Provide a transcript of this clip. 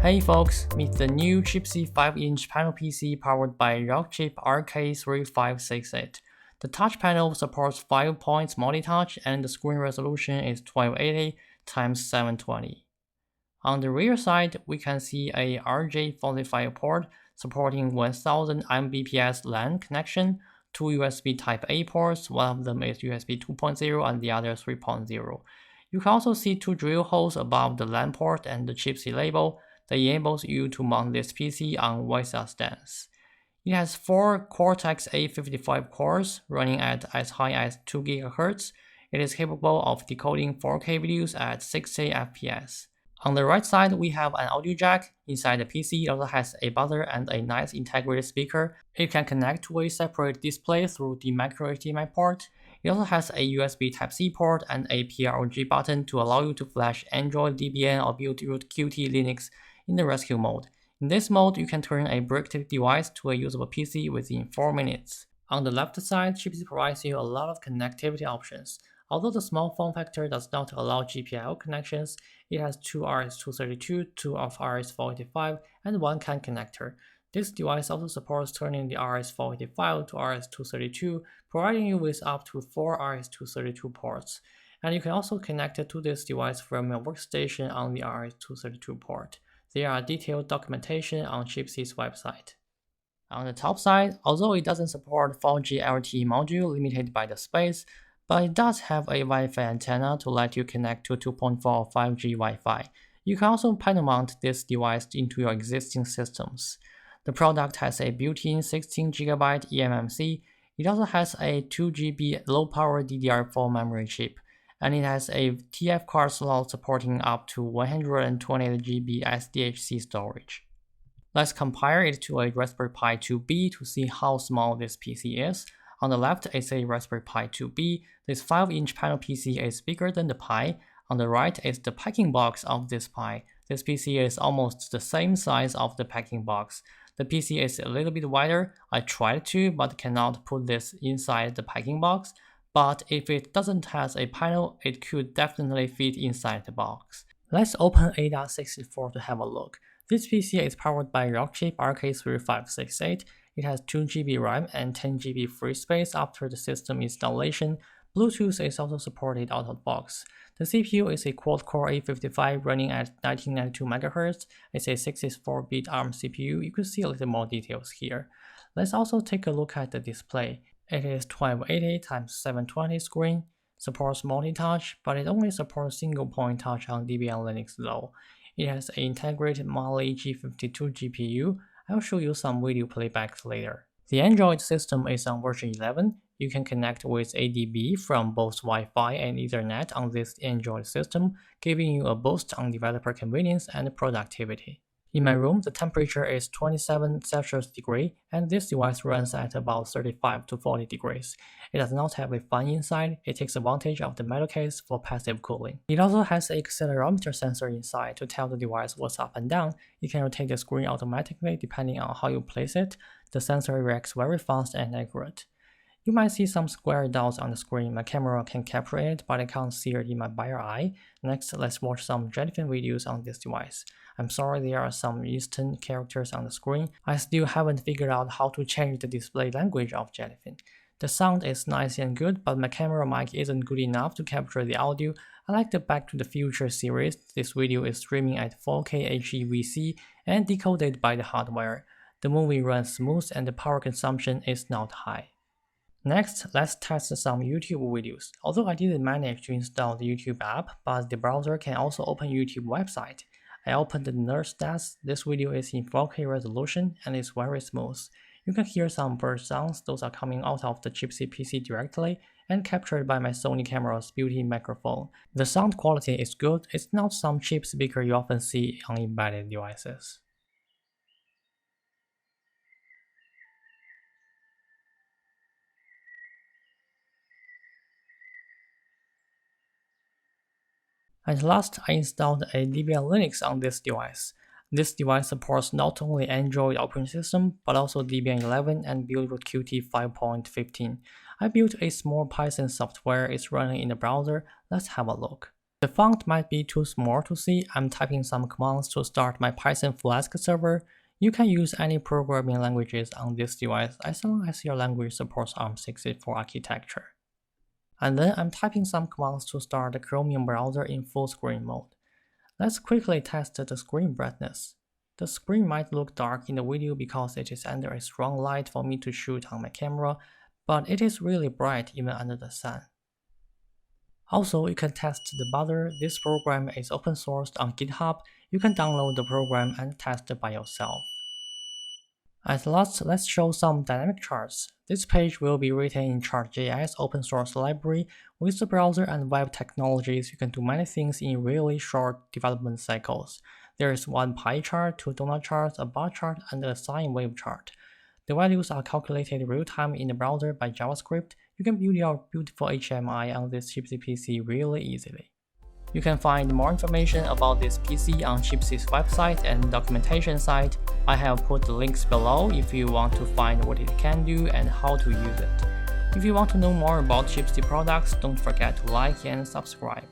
Hey folks, meet the new Chipsee 5-inch panel PC powered by Rockchip RK3568. The touch panel supports 5 points multi-touch and the screen resolution is 1280x720. On the rear side, we can see a RJ45 port supporting 1000 Mbps LAN connection, 2 USB Type-A ports, one of them is USB 2.0 and the other 3.0. You can also see 2 drill holes above the LAN port and the Chipsee label that enables you to mount this PC on VESA stands. It has 4 Cortex A55 cores running at as high as 2 GHz. It is capable of decoding 4K videos at 60 FPS. On the right side, we have an audio jack. Inside the PC, it also has a buzzer and a nice integrated speaker. It can connect to a separate display through the micro HDMI port. It also has a USB Type-C port and a PROG button to allow you to flash Android, Debian, or Buildroot Qt Linux in the rescue mode. In this mode, you can turn a bricked device to a usable PC within 4 minutes. On the left side, Chipsee provides you a lot of connectivity options. Although the small form factor does not allow GPIO connections, it has 2 RS-232, 2 of RS-485, and 1 CAN connector. This device also supports turning the RS-485 to RS-232, providing you with up to 4 RS-232 ports. And you can also connect it to this device from your workstation on the RS-232 port. There are detailed documentation on Chipsee's website. On the top side, although it doesn't support 4G LTE module limited by the space, but it does have a Wi-Fi antenna to let you connect to 2.4 or 5G Wi-Fi. You can also panel mount this device into your existing systems. The product has a built-in 16GB eMMC. It also has a 2GB low-power DDR4 memory chip, and it has a TF card slot supporting up to 128GB SDHC storage. Let's compare it to a Raspberry Pi 2B to see how small this PC is. On the left is a Raspberry Pi 2B. This 5-inch panel PC is bigger than the Pi. On the right is the packing box of this Pi. This PC is almost the same size of the packing box. The PC is a little bit wider. I tried to, but cannot put this inside the packing box. But if it doesn't have a panel, it could definitely fit inside the box. Let's open ADA64 to have a look. This PC is powered by Rockchip RK3568. It has 2GB RAM and 10GB free space after the system installation. Bluetooth is also supported out of the box. The CPU is a quad-core A55 running at 1992 MHz. It's a 64-bit ARM CPU. You can see a little more details here. Let's also take a look at the display. It is 1280x720 screen, supports multi-touch, but it only supports single-point touch on Debian Linux though. It has an integrated Mali G52 GPU. I'll show you some video playbacks later. The Android system is on version 11. You can connect with ADB from both Wi-Fi and Ethernet on this Android system, giving you a boost on developer convenience and productivity. In my room, the temperature is 27 Celsius degree, and this device runs at about 35 to 40 degrees. It does not have a fan inside. It takes advantage of the metal case for passive cooling. It also has an accelerometer sensor inside to tell the device what's up and down. You can rotate the screen automatically depending on how you place it. The sensor reacts very fast and accurate. You might see some square dots on the screen. My camera can capture it, but I can't see it in my bare eye. Next, let's watch some Jellyfin videos on this device. I'm sorry there are some Eastern characters on the screen. I still haven't figured out how to change the display language of Jellyfin. The sound is nice and good, but my camera mic isn't good enough to capture the audio. I like the Back to the Future series. This video is streaming at 4K HEVC and decoded by the hardware. The movie runs smooth and the power consumption is not high. Next, let's test some YouTube videos. Although I didn't manage to install the YouTube app, but the browser can also open YouTube website. I opened the Nerd Stats. This video is in 4K resolution and is very smooth. You can hear some bird sounds. Those are coming out of the Chipsee PC directly and captured by my Sony camera's built-in microphone. The sound quality is good. It's not some cheap speaker you often see on embedded devices. At last, I installed a Debian Linux on this device. This device supports not only Android operating system, but also Debian 11 and Buildroot Qt 5.15. I built a small Python software. It's running in the browser. Let's have a look. The font might be too small to see. I'm typing some commands to start my Python Flask server. You can use any programming languages on this device as long as your language supports ARM64 architecture. And then I'm typing some commands to start the Chromium browser in full screen mode. Let's quickly test the screen brightness. The screen might look dark in the video because it is under a strong light for me to shoot on my camera, but it is really bright even under the sun. Also, you can test the buzzer. This program is open sourced on GitHub. You can download the program and test it by yourself. At last, let's show some dynamic charts. This page will be written in Chartjs open source library. With the browser and web technologies, you can do many things in really short development cycles. There is one pie chart, two donut charts, a bar chart, and a sine wave chart. The values are calculated real-time in the browser by JavaScript. You can build your beautiful HMI on this Chipsee PC really easily. You can find more information about this PC on Chipsee's website and documentation site. I have put the links below if you want to find what it can do and how to use it. If you want to know more about Chipsee products, don't forget to like and subscribe.